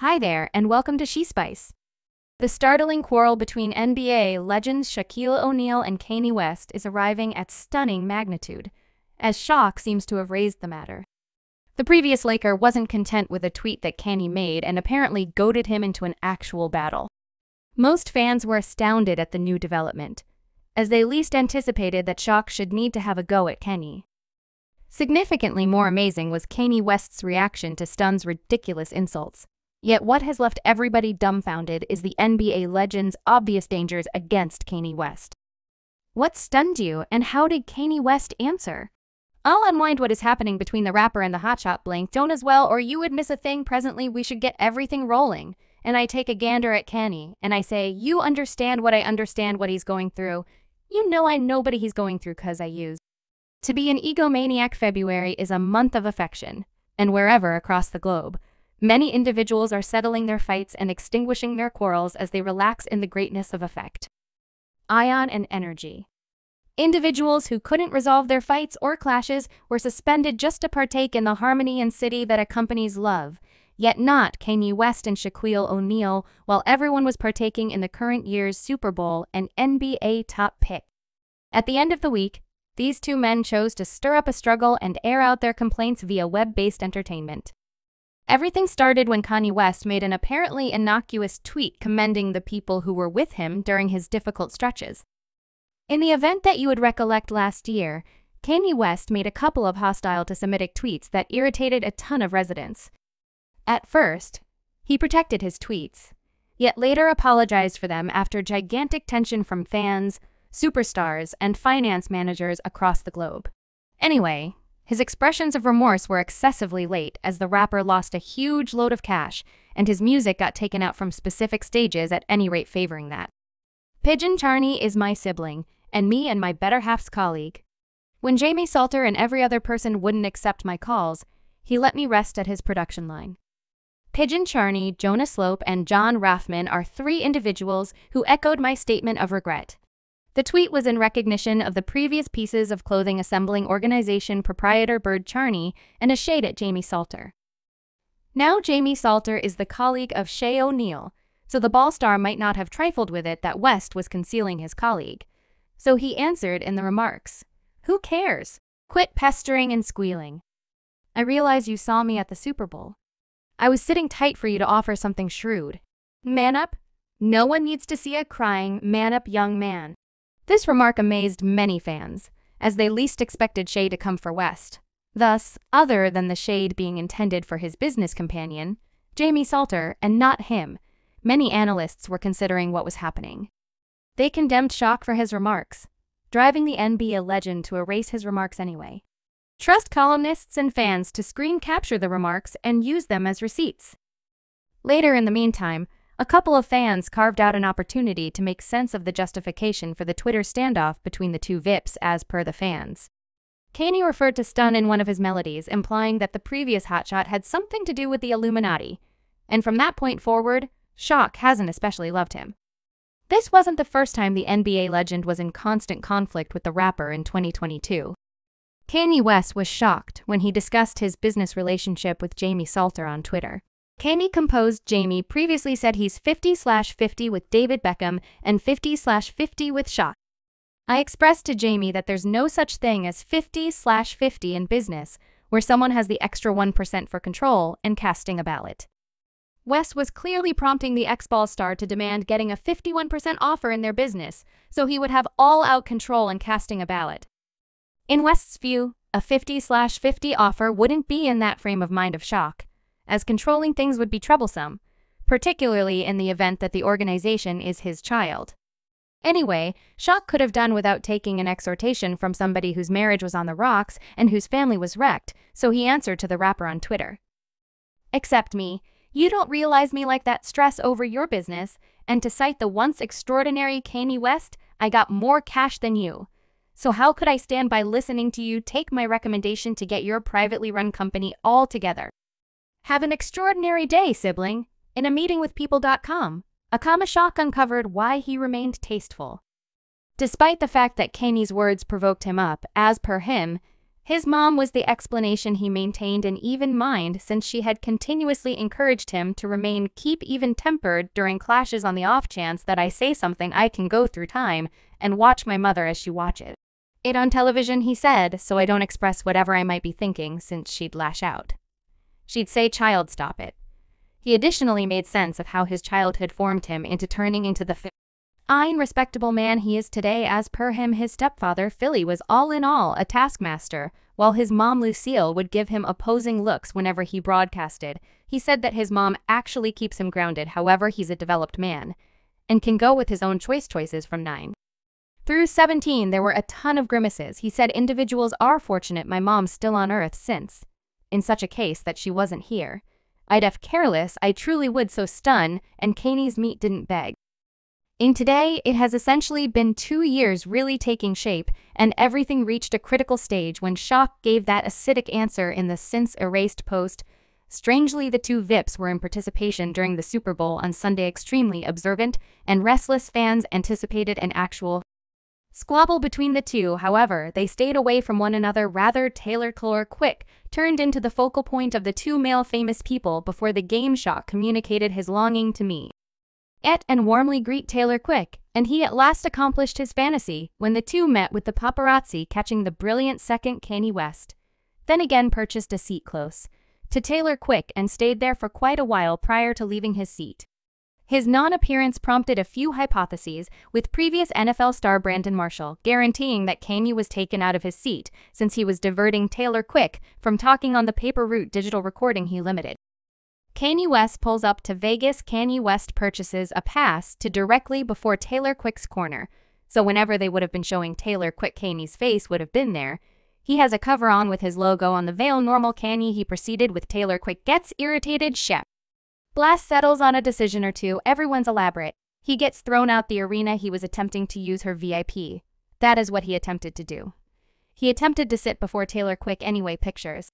Hi there, and welcome to She Spice. The startling quarrel between NBA legends Shaquille O'Neal and Kanye West is arriving at stunning magnitude, as shock seems to have raised the matter. The previous Laker wasn't content with a tweet that Kanye made and apparently goaded him into an actual battle. Most fans were astounded at the new development, as they least anticipated that Shaq should need to have a go at Kanye. Significantly more amazing was Kanye West's reaction to Stun's ridiculous insults. Yet what has left everybody dumbfounded is the NBA legend's obvious dangers against Kanye West. What stunned you, and how did Kanye West answer? I'll unwind what is happening between the rapper and the hotshot blank. Don't as well, or you would miss a thing. Presently, we should get everything rolling. And I take a gander at Kanye, and I say, you understand what he's going through. You know I know but he's going through cause I use. To be an egomaniac, February is a month of affection, and wherever across the globe, many individuals are settling their fights and extinguishing their quarrels as they relax in the greatness of affect. Ion and energy. Individuals who couldn't resolve their fights or clashes were suspended just to partake in the harmony and city that accompanies love, yet not Kanye West and Shaquille O'Neal, while everyone was partaking in the current year's Super Bowl and NBA top pick. At the end of the week, these two men chose to stir up a struggle and air out their complaints via web-based entertainment. Everything started when Kanye West made an apparently innocuous tweet commending the people who were with him during his difficult stretches. In the event that you would recollect last year, Kanye West made a couple of hostile to Semitic tweets that irritated a ton of residents. At first, he protected his tweets, yet later apologized for them after gigantic tension from fans, superstars, and finance managers across the globe. Anyway, his expressions of remorse were excessively late as the rapper lost a huge load of cash and his music got taken out from specific stages, at any rate favoring that. Pigeon Charney is my sibling, and me and my better half's colleague. When Jamie Salter and every other person wouldn't accept my calls, he let me rest at his production line. Pigeon Charney, Jonah Slope, and John Raffman are three individuals who echoed my statement of regret. The tweet was in recognition of the previous pieces of clothing assembling organization proprietor Bird Charney and a shade at Jamie Salter. Now Jamie Salter is the colleague of Shaquille O'Neal, so the ball star might not have trifled with it that West was concealing his colleague. So he answered in the remarks, "Who cares? Quit pestering and squealing. I realize you saw me at the Super Bowl. I was sitting tight for you to offer something shrewd. Man up. No one needs to see a crying, man up young man." This remark amazed many fans, as they least expected shade to come for West. Thus, other than the shade being intended for his business companion, Jamie Salter, and not him, many analysts were considering what was happening. They condemned Shaq for his remarks, driving the NBA legend to erase his remarks anyway. Trust columnists and fans to screen capture the remarks and use them as receipts. Later in the meantime, a couple of fans carved out an opportunity to make sense of the justification for the Twitter standoff between the two VIPs as per the fans. Kanye referred to Stun in one of his melodies, implying that the previous hotshot had something to do with the Illuminati, and from that point forward, Shaq hasn't especially loved him. This wasn't the first time the NBA legend was in constant conflict with the rapper in 2022. Kanye West was shocked when he discussed his business relationship with Jamie Salter on Twitter. Kanye composed Jamie previously said he's 50/50 with David Beckham and 50/50 with Shaq. I expressed to Jamie that there's no such thing as 50/50 in business, where someone has the extra 1% for control and casting a ballot. West was clearly prompting the ex-ball star to demand getting a 51% offer in their business, so he would have all-out control in casting a ballot. In West's view, a 50/50 offer wouldn't be in that frame of mind of Shaq, as controlling things would be troublesome, particularly in the event that the organization is his child. Anyway, Shaq could have done without taking an exhortation from somebody whose marriage was on the rocks and whose family was wrecked, so he answered to the rapper on Twitter. "Accept me. You don't realize me like that. Stress over your business, and to cite the once extraordinary Kanye West, I got more cash than you. So how could I stand by listening to you take my recommendation to get your privately run company all together? Have an extraordinary day, sibling." In a meeting with People.com, Shaq uncovered why he remained tasteful. Despite the fact that Kanye's words provoked him up, as per him, His mom was the explanation he maintained an even mind since she had continuously encouraged him to keep even-tempered during clashes on the off chance that I say something I can go through time and watch my mother as she watches it on television, he said, so I don't express whatever I might be thinking since she'd lash out. She'd say, "Child, stop it." He additionally made sense of how his childhood formed him into turning into the fine, respectable man he is today. As per him, his stepfather, Philly, was all in all a taskmaster, while his mom, Lucille, would give him opposing looks whenever he broadcasted. He said that his mom actually keeps him grounded. However, he's a developed man and can go with his own choices from 9 through 17. There were a ton of grimaces. He said individuals are fortunate my mom's still on earth since, in such a case that she wasn't here, I'd have careless, I truly would so stun, and Kanye's meat didn't beg. In today, it has essentially been 2 years really taking shape, and everything reached a critical stage when Shaq gave that acidic answer in the since-erased post. Strangely, the two VIPs were in participation during the Super Bowl on Sunday. Extremely observant and restless fans anticipated an actual squabble between the two. However, they stayed away from one another. Rather, Taylor Quick turned into the focal point of the two male famous people before the game. Shaq communicated his longing to meet and warmly greet Taylor Quick, and he at last accomplished his fantasy when the two met with the paparazzi catching the brilliant second. Kanye West then again purchased a seat close to Taylor Quick and stayed there for quite a while prior to leaving his seat. His non-appearance prompted a few hypotheses, with previous NFL star Brandon Marshall guaranteeing that Kanye was taken out of his seat since he was diverting Taylor Quick from talking on the paper route digital recording he limited. Kanye West pulls up to Vegas. Kanye West purchases a pass to directly before Taylor Quick's corner, so whenever they would have been showing Taylor Quick, Kanye's face would have been there. He has a cover on with his logo on the veil. Normal Kanye, he proceeded with Taylor Quick gets irritated. Shaq Blast settles on a decision or two. Everyone's elaborate. He gets thrown out the arena. He was attempting to use her VIP. That is what he attempted to do. He attempted to sit before Taylor Quick anyway. Pictures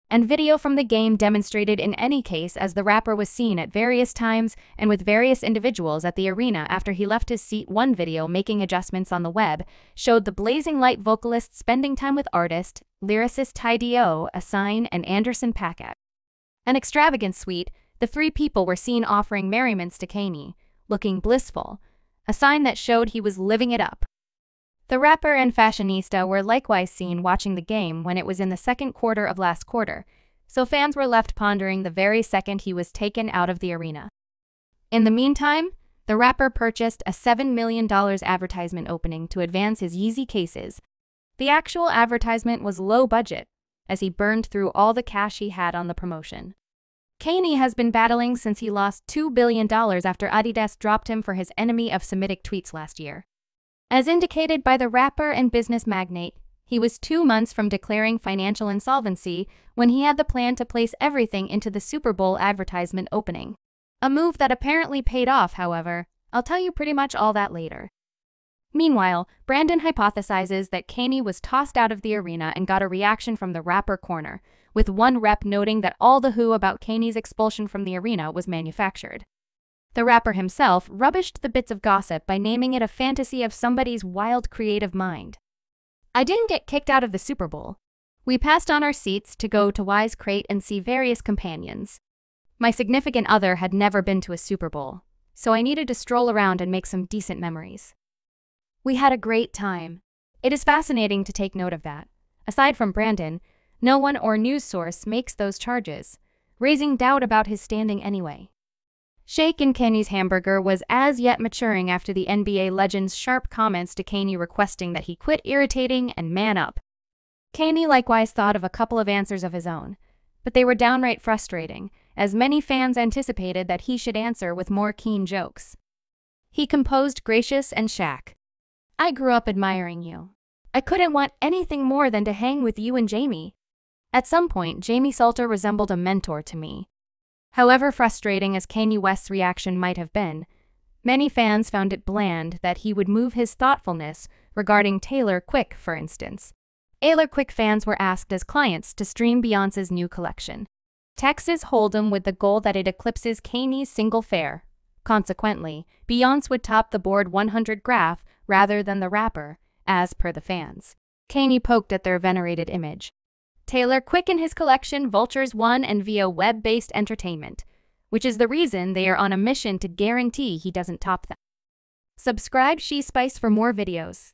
and video from the game demonstrated in any case as the rapper was seen at various times and with various individuals at the arena after he left his seat. One video making adjustments on the web showed the Blazing Light vocalist spending time with artist, lyricist Ty.D.O., Assign, and Anderson .Paak at an extravagant suite. The three people were seen offering merriments to Kanye, looking blissful, a sign that showed he was living it up. The rapper and fashionista were likewise seen watching the game when it was in the second quarter of last quarter, so fans were left pondering the very second he was taken out of the arena. In the meantime, the rapper purchased a $7 million advertisement opening to advance his Yeezy cases. The actual advertisement was low budget, as he burned through all the cash he had on the promotion. Kanye has been battling since he lost $2 billion after Adidas dropped him for his enemy of Semitic tweets last year. As indicated by the rapper and business magnate, he was 2 months from declaring financial insolvency when he had the plan to place everything into the Super Bowl advertisement opening. A move that apparently paid off, however. I'll tell you pretty much all that later. Meanwhile, Brandon hypothesizes that Kanye was tossed out of the arena and got a reaction from the rapper corner, with one rep noting that all the who about Kanye's expulsion from the arena was manufactured. The rapper himself rubbished the bits of gossip by naming it a fantasy of somebody's wild creative mind. I didn't get kicked out of the Super Bowl. We passed on our seats to go to Wise Crate and see various companions. My significant other had never been to a Super Bowl, so I needed to stroll around and make some decent memories. We had a great time. It is fascinating to take note of that. Aside from Brandon, no one or news source makes those charges, raising doubt about his standing anyway. Shake and Kanye's hamburger was as yet maturing after the NBA legend's sharp comments to Kanye requesting that he quit irritating and man up. Kanye likewise thought of a couple of answers of his own, but they were downright frustrating, as many fans anticipated that he should answer with more keen jokes. He composed gracious and Shaq. I grew up admiring you. I couldn't want anything more than to hang with you and Jamie. At some point, Jamie Salter resembled a mentor to me. However frustrating as Kanye West's reaction might have been, many fans found it bland that he would move his thoughtfulness regarding Taylor Quick, for instance. Taylor Quick fans were asked as clients to stream Beyoncé's new collection, Texas Hold'em, with the goal that it eclipses Kanye's single fare. Consequently, Beyoncé would top the board 100 graph rather than the rapper, as per the fans. Kanye poked at their venerated image. Taylor quickened his collection Vultures One and via web-based entertainment, which is the reason they are on a mission to guarantee he doesn't top them. Subscribe She Spice for more videos.